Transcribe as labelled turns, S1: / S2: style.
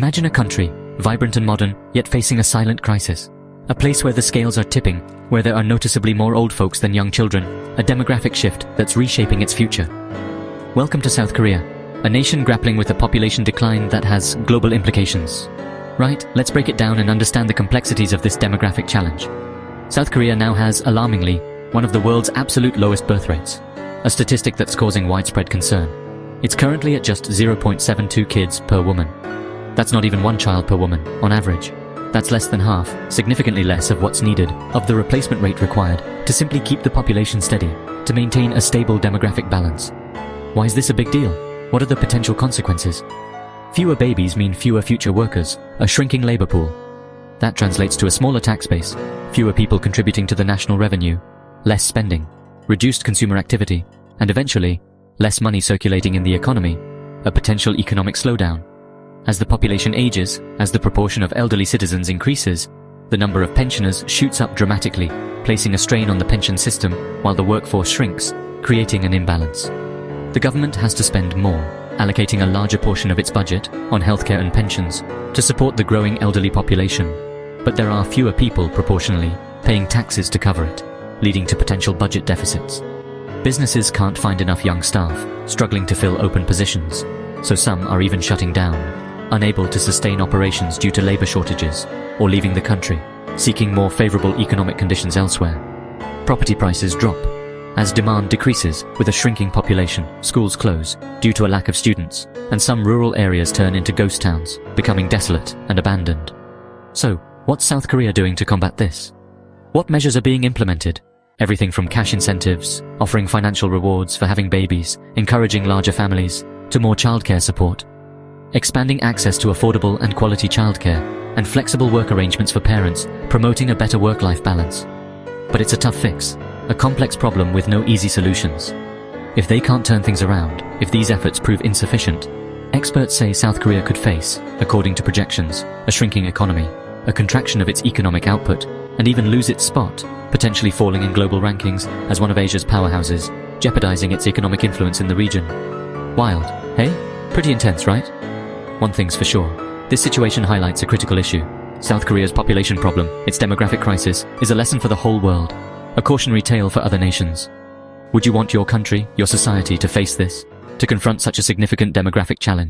S1: Imagine a country, vibrant and modern, yet facing a silent crisis. A place where the scales are tipping, where there are noticeably more old folks than young children, a demographic shift that's reshaping its future. Welcome to South Korea, a nation grappling with a population decline that has global implications. Right, let's break it down and understand the complexities of this demographic challenge. South Korea now has, alarmingly, one of the world's absolute lowest birth rates, a statistic that's causing widespread concern. It's currently at just 0.72 kids per woman. That's not even one child per woman, on average. That's less than half, significantly less of what's needed, of the replacement rate required to simply keep the population steady, to maintain a stable demographic balance. Why is this a big deal? What are the potential consequences? Fewer babies mean fewer future workers, a shrinking labor pool. That translates to a smaller tax base, fewer people contributing to the national revenue, less spending, reduced consumer activity, and eventually, less money circulating in the economy, a potential economic slowdown. As the population ages, as the proportion of elderly citizens increases, the number of pensioners shoots up dramatically, placing a strain on the pension system while the workforce shrinks, creating an imbalance. The government has to spend more, allocating a larger portion of its budget on healthcare and pensions to support the growing elderly population. But there are fewer people proportionally paying taxes to cover it, leading to potential budget deficits. Businesses can't find enough young staff, struggling to fill open positions, so some are even shutting down, unable to sustain operations due to labor shortages, or leaving the country, seeking more favorable economic conditions elsewhere. Property prices drop. As demand decreases with a shrinking population, schools close due to a lack of students, and some rural areas turn into ghost towns, becoming desolate and abandoned. So, what's South Korea doing to combat this? What measures are being implemented? Everything from cash incentives, offering financial rewards for having babies, encouraging larger families, to more childcare support. Expanding access to affordable and quality childcare, and flexible work arrangements for parents, promoting a better work-life balance. But it's a tough fix, a complex problem with no easy solutions. If they can't turn things around, if these efforts prove insufficient, experts say South Korea could face, according to projections, a shrinking economy, a contraction of its economic output, and even lose its spot, potentially falling in global rankings as one of Asia's powerhouses, jeopardizing its economic influence in the region. Wild, hey? Pretty intense, right? One thing's for sure, this situation highlights a critical issue. South Korea's population problem, its demographic crisis, is a lesson for the whole world, a cautionary tale for other nations. Would you want your country, your society to face this, to confront such a significant demographic challenge?